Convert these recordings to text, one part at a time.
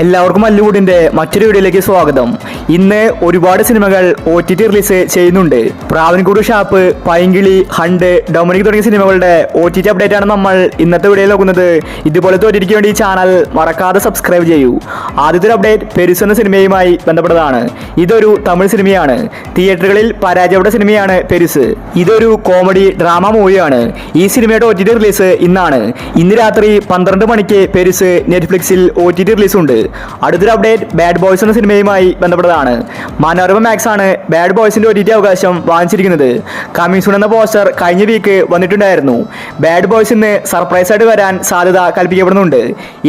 എല്ലാവർക്കും മല്ലുകൂടിന്റെ മറ്റൊരു വീഡിയോയിലേക്ക് സ്വാഗതം. ഇന്ന് ഒരുപാട് സിനിമകൾ OTT റിലീസ് ചെയ്യുന്നുണ്ട്. പ്രാവൻകൂട് ഷാപ്പ്, പൈങ്കിളി, ഹണ്ട്, ഡൊമിനിക് തുടങ്ങിയ സിനിമകളുടെ OTT അപ്ഡേറ്റ് ആണ് നമ്മൾ ഇന്നത്തെ വീഡിയോയിൽ നോക്കുന്നത്. ഇതുപോലത്തെ OTTക്ക് വേണ്ടി ഈ ചാനൽ മറക്കാതെ സബ്സ്ക്രൈബ് ചെയ്യൂ. ആദ്യത്തെ അപ്ഡേറ്റ് പെരുസ് എന്ന സിനിമയുമായി ബന്ധപ്പെട്ടതാണ്. ഇതൊരു തമിഴ് സിനിമയാണ്. തിയേറ്ററുകളിൽ പരാജയപ്പെട്ട സിനിമയാണ് പെരുസ്. ഇതൊരു കോമഡി ഡ്രാമ മൂവിയാണ്. ഈ സിനിമയുടെ OTT റിലീസ് ഇന്നാണ്. ഇന്ന് രാത്രി 12 മണിക്ക് പെരുസ് നെറ്റ്ഫ്ലിക്സിൽ OTT റിലീസ് ഉണ്ട്. അടുത്തൊരു അപ്ഡേറ്റ് ബാഡ് ബോയ്സ് എന്ന സിനിമയുമായി ബന്ധപ്പെട്ടതാണ്. മനോരമ മാക്സ് ആണ് ബാഡ് ബോയ്സിന്റെ OTT അവകാശം വാങ്ങിച്ചിരിക്കുന്നത്. കമ്മിങ് സൂൺ എന്ന പോസ്റ്റർ കഴിഞ്ഞ വീക്ക് വന്നിട്ടുണ്ടായിരുന്നു. ബാഡ് ബോയ്സ് ഇന്ന് സർപ്രൈസ് ആയിട്ട് വരാൻ സാധ്യത കൽപ്പിക്കപ്പെടുന്നുണ്ട്.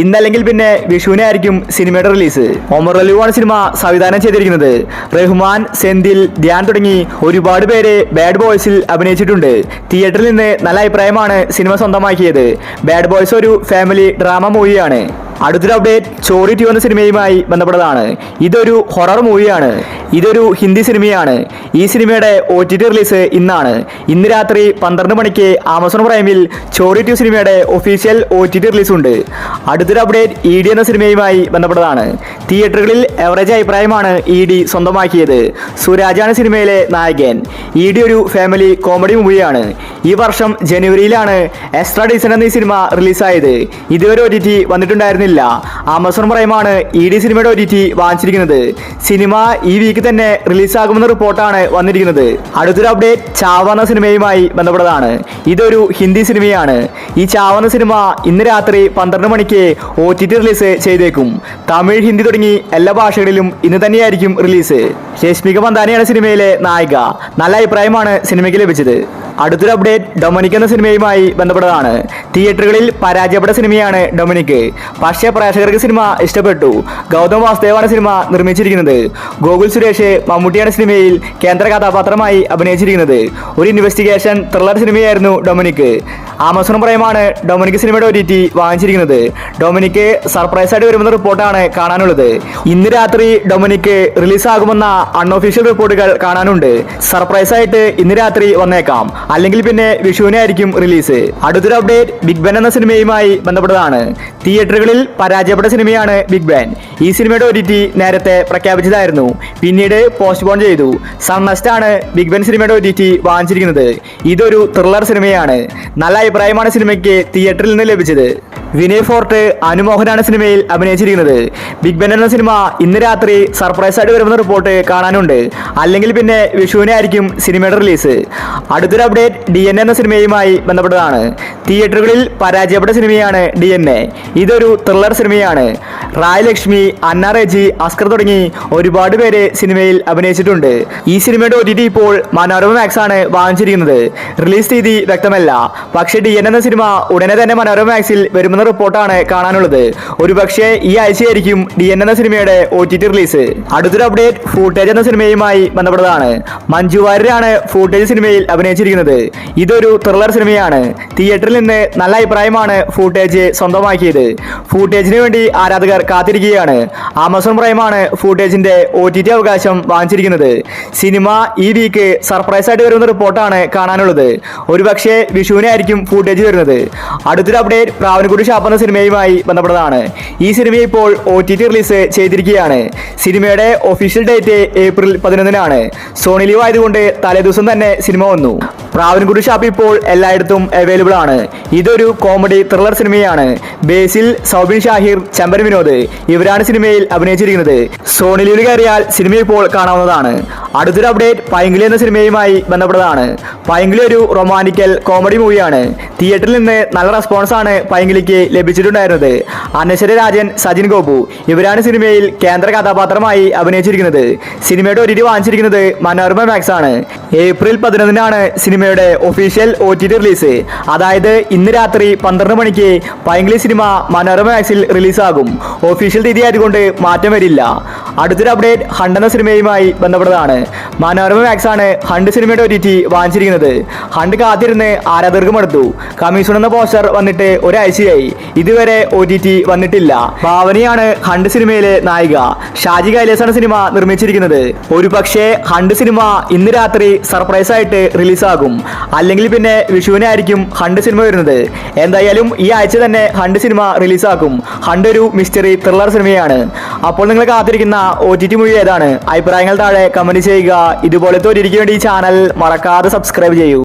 ഇന്നല്ലെങ്കിൽ പിന്നെ വിഷുവിനായിരിക്കും സിനിമയുടെ റിലീസ്. ഒമർ അലിയുവാണ് സിനിമ സംവിധാനം ചെയ്തിരിക്കുന്നത്. റഹ്മാൻ, സെന്തിൽ, ധ്യാൻ തുടങ്ങി ഒരുപാട് പേര് ബാഡ് ബോയ്സിൽ അഭിനയിച്ചിട്ടുണ്ട്. തിയേറ്ററിൽ നിന്ന് നല്ല അഭിപ്രായമാണ് സിനിമ സ്വന്തമാക്കിയത്. ബാഡ് ബോയ്സ് ഒരു ഫാമിലി ഡ്രാമ മൂവിയാണ്. അടുത്തൊരു അപ്ഡേറ്റ് ചോറി 2 എന്ന സിനിമയുമായി ബന്ധപ്പെട്ടതാണ്. ഇതൊരു ഹൊറർ മൂവിയാണ്. ഇതൊരു ഹിന്ദി സിനിമയാണ്. ഈ സിനിമയുടെ OTT റിലീസ് ഇന്നാണ്. ഇന്ന് രാത്രി 12 മണിക്ക് ആമസോൺ പ്രൈമിൽ ചോറി 2 സിനിമയുടെ ഒഫീഷ്യൽ OTT റിലീസ് ഉണ്ട്. അടുത്തൊരു അപ്ഡേറ്റ് ED എന്ന സിനിമയുമായി ബന്ധപ്പെട്ടതാണ്. തിയേറ്ററുകളിൽ എവറേജ് അഭിപ്രായമാണ് ED സ്വന്തമാക്കിയത്. സുരാജാണ് സിനിമയിലെ നായകൻ. ED ഒരു ഫാമിലി കോമഡി മൂവിയാണ്. ഈ വർഷം ജനുവരിയിലാണ് എക്സ്ട്രാ ഡീസൻ എന്ന ഈ സിനിമ റിലീസായത്. ഇതുവരെ OTT വന്നിട്ടുണ്ടായിരുന്നില്ല. ആമസോൺ പ്രൈമാണ് ED സിനിമയുടെ OTT വാങ്ങിച്ചിരിക്കുന്നത്. സിനിമ ഈ വീക്ക് തന്നെ റിലീസാകുമെന്ന റിപ്പോർട്ടാണ് വന്നിരിക്കുന്നത്. അടുത്തൊരു അപ്ഡേറ്റ് ചാവ എന്ന സിനിമയുമായി ബന്ധപ്പെട്ടതാണ്. ഇതൊരു ഹിന്ദി സിനിമയാണ്. ഈ ചാവ എന്ന സിനിമ ഇന്ന് രാത്രി 12 മണിക്ക് OTT റിലീസ് ചെയ്തേക്കും. തമിഴ്, ഹിന്ദി തുടങ്ങി എല്ലാ ഭാഷകളിലും ഇന്ന് തന്നെയായിരിക്കും റിലീസ്. രശ്മിക മന്ദാനയാണ് സിനിമയിലെ നായിക. നല്ല അഭിപ്രായമാണ് സിനിമയ്ക്ക് ലഭിച്ചത്. അടുത്തൊരു അപ്ഡേറ്റ് ഡൊമിനിക് എന്ന സിനിമയുമായി ബന്ധപ്പെട്ടതാണ്. തിയേറ്ററുകളിൽ പരാജയപ്പെട്ട സിനിമയാണ് ഡൊമിനിക്. പക്ഷേ പ്രേക്ഷകർക്ക് സിനിമ ഇഷ്ടപ്പെട്ടു. ഗൗതം വാസുദേവാണ് സിനിമ നിർമ്മിച്ചിരിക്കുന്നത്. ഗോകുൽ സുരേഷ്, മമ്മൂട്ടിയാണ് സിനിമയിൽ കേന്ദ്ര കഥാപാത്രമായി അഭിനയിച്ചിരിക്കുന്നത്. ഒരു ഇൻവെസ്റ്റിഗേഷൻ ത്രില്ലർ സിനിമയായിരുന്നു ഡൊമിനിക്. ആമസോൺ പ്രൈമാണ് ഡൊമിനിക് സിനിമയുടെ OTT വാങ്ങിച്ചിരിക്കുന്നത്. ഡൊമിനിക് സർപ്രൈസ് ആയിട്ട് വരുമെന്ന റിപ്പോർട്ടാണ് കാണാനുള്ളത്. ഇന്ന് രാത്രി ഡൊമിനിക് റിലീസാകുമെന്ന അൺഒഫീഷ്യൽ റിപ്പോർട്ടുകൾ കാണാനുണ്ട്. സർപ്രൈസ് ആയിട്ട് ഇന്ന് രാത്രി വന്നേക്കാം. അല്ലെങ്കിൽ പിന്നെ വിഷുവിനായിരിക്കും റിലീസ്. അടുത്തൊരു അപ്ഡേറ്റ് ബിഗ് ബാൻ എന്ന സിനിമയുമായി ബന്ധപ്പെട്ടതാണ്. തിയേറ്ററുകളിൽ പരാജയപ്പെട്ട സിനിമയാണ് ബിഗ് ബാൻ. ഈ സിനിമയുടെ OTT നേരത്തെ പ്രഖ്യാപിച്ചതായിരുന്നു. പിന്നീട് പോസ്റ്റ്പോൺ ചെയ്തു. സൺനെസ്റ്റ് ആണ് ബിഗ് ബാൻ സിനിമയുടെ OTT വാങ്ങിച്ചിരിക്കുന്നത്. ഇതൊരു ത്രില്ലർ സിനിമയാണ്. നല്ല അഭിപ്രായമാണ് സിനിമയ്ക്ക് തിയേറ്ററിൽ നിന്ന് ലഭിച്ചത്. വിനയ് ഫോർട്ട്, അനുമോഹനാണ് സിനിമയിൽ അഭിനയിച്ചിരിക്കുന്നത്. ബിഗ് ബാൻ എന്ന സിനിമ ഇന്ന് രാത്രി സർപ്രൈസ് ആയിട്ട് വരുമെന്ന റിപ്പോർട്ട് കാണാനുണ്ട്. അല്ലെങ്കിൽ പിന്നെ വിഷുവിനായിരിക്കും സിനിമയുടെ റിലീസ്. അടുത്തൊരു അപ്ഡേറ്റ് DNA എന്ന സിനിമയുമായി ബന്ധപ്പെട്ടതാണ്. തിയേറ്ററുകളിൽ പരാജയപ്പെട്ട സിനിമയാണ് DNA. ഇതൊരു ത്രില്ലർ സിനിമയാണ്. റായ് ലക്ഷ്മി, അന്ന റെജി, അസ്കർ തുടങ്ങി ഒരുപാട് പേര് സിനിമയിൽ അഭിനയിച്ചിട്ടുണ്ട്. ഈ സിനിമയുടെ OTT ഇപ്പോൾ മനോരമ മാക്സ് ആണ് വാങ്ങിച്ചിരിക്കുന്നത്. റിലീസ് തീയതി വ്യക്തമല്ല. പക്ഷേ DNA എന്ന സിനിമ ഉടനെ തന്നെ മനോരമ മാക്സിൽ വരുമെന്ന റിപ്പോർട്ടാണ് കാണാനുള്ളത്. ഒരുപക്ഷെ ഈ ആഴ്ചയായിരിക്കും DNA എന്ന സിനിമയുടെ OTT റിലീസ്. അടുത്തൊരു അപ്ഡേറ്റ് ഫൂട്ടേജ് എന്ന സിനിമയുമായി ബന്ധപ്പെട്ടതാണ്. മഞ്ജു വാര്യരാണ് ഫൂട്ടേജ് സിനിമയിൽ അഭിനയിച്ചിരിക്കുന്നത്. ഇതൊരു ത്രില്ലർ സിനിമയാണ്. തിയേറ്ററിൽ നിന്ന് നല്ല അഭിപ്രായമാണ് ഫൂട്ടേജ് സ്വന്തമാക്കിയത്. ഫൂട്ടേജിന് വേണ്ടി ആരാധകർ കാത്തിരിക്കുകയാണ്. ആമസോൺ പ്രൈമാണ് ഫൂട്ടേജിന്റെ OTT അവകാശം വാങ്ങിച്ചിരിക്കുന്നത്. സിനിമ ഈ വീക്ക് സർപ്രൈസ് ആയിട്ട് വരുന്ന റിപ്പോർട്ടാണ് കാണാനുള്ളത്. ഒരുപക്ഷെ വിഷുവിനായിരിക്കും ഫൂട്ടേജ് വരുന്നത്. അടുത്തൊരു അപ്ഡേറ്റ് പ്രാവൻകൂട് ഷാപ്പ് എന്ന സിനിമയുമായി ബന്ധപ്പെട്ടതാണ്. ഈ സിനിമ ഇപ്പോൾ OTT റിലീസ് ചെയ്തിരിക്കുകയാണ്. സിനിമയുടെ ഒഫീഷ്യൽ ഡേറ്റ് ഏപ്രിൽ 11-നാണ്. സോണി ലീവ് ആയതുകൊണ്ട് തലേദിവസം തന്നെ സിനിമ വന്നു. പ്രാവൻകൂട് ഷാപ്പ് ഇപ്പോൾ എല്ലായിടത്തും അവൈലബിൾ ആണ്. ഇതൊരു കോമഡി ത്രില്ലർ സിനിമയാണ്. ബേസിൽ, സൗബിൻ ഷാഹിർ, ചമ്പൻ വിനോദ് ഇവരാണ് സിനിമയിൽ അഭിനയിച്ചിരിക്കുന്നത്. സോണി ലീവിൽ കയറിയാൽ സിനിമ ഇപ്പോൾ കാണാവുന്നതാണ്. അടുത്തൊരു അപ്ഡേറ്റ് പൈങ്കിളി എന്ന സിനിമയുമായി ബന്ധപ്പെട്ടതാണ്. പൈങ്കിളി ഒരു റൊമാൻറ്റിക്കൽ കോമഡി മൂവിയാണ്. തിയേറ്ററിൽ നിന്ന് നല്ല റെസ്പോൺസ് ആണ് പൈങ്കിളിക്ക് ലഭിച്ചിട്ടുണ്ടായിരുന്നത്. അനശ്വര രാജൻ, സജിൻ ഗോപു ഇവരാണ് സിനിമയിൽ കേന്ദ്ര കഥാപാത്രമായി അഭിനയിച്ചിരിക്കുന്നത്. സിനിമയുടെ OTT വാങ്ങിച്ചിരിക്കുന്നത് മനോരമ മാക്സ് ആണ്. ഏപ്രിൽ 11-നാണ് സിനിമയുടെ ഒഫീഷ്യൽ OTT റിലീസ്. അതായത് ഇന്ന് രാത്രി 12 മണിക്ക് പൈങ്കിളി സിനിമ മനോരമ മാക്സിൽ റിലീസാകും. ഒഫീഷ്യൽ തീയതി ആയതുകൊണ്ട് മാറ്റം വരില്ല. അടുത്തൊരു അപ്ഡേറ്റ് ഹണ്ട് എന്ന സിനിമയുമായി ബന്ധപ്പെട്ടതാണ്. മനോരമ മാക്സ് ആണ് ഹണ്ട് സിനിമയുടെ OTT വാങ്ങിച്ചിരിക്കുന്നത്. ഹണ്ട് കാത്തിരുന്ന് ആരാധകർക്ക് മടുത്തു. കമ്മീഷൻ എന്ന പോസ്റ്റർ വന്നിട്ട് ഒരാഴ്ചയായി. ഇതുവരെ OTT വന്നിട്ടില്ല. ഭാവനയാണ് ഹണ്ട് സിനിമയിലെ നായിക. ഷാജി കൈലാസാണ് സിനിമ നിർമ്മിച്ചിരിക്കുന്നത്. ഒരു പക്ഷേ ഹണ്ട് സിനിമ ഇന്ന് രാത്രി സർപ്രൈസ് ആയിട്ട് റിലീസാകും. റിലീസാക്കും. അല്ലെങ്കിൽ പിന്നെ വിഷുവിനായിരിക്കും ഹണ്ട് സിനിമ വരുന്നത്. എന്തായാലും ഈ ആഴ്ച തന്നെ ഹണ്ട് സിനിമ റിലീസാക്കും. ഹണ്ട് ഒരു മിസ്റ്ററി ത്രില്ലർ സിനിമയാണ്. അപ്പോൾ നിങ്ങൾ കാത്തിരിക്കുന്ന OTT മൂവി ഏതാണ്? അഭിപ്രായങ്ങൾ താഴെ കമന്റ് ചെയ്യുക. ഇതുപോലത്തെ ഒരു വേണ്ടി ഈ ചാനൽ മറക്കാതെ സബ്സ്ക്രൈബ് ചെയ്യൂ.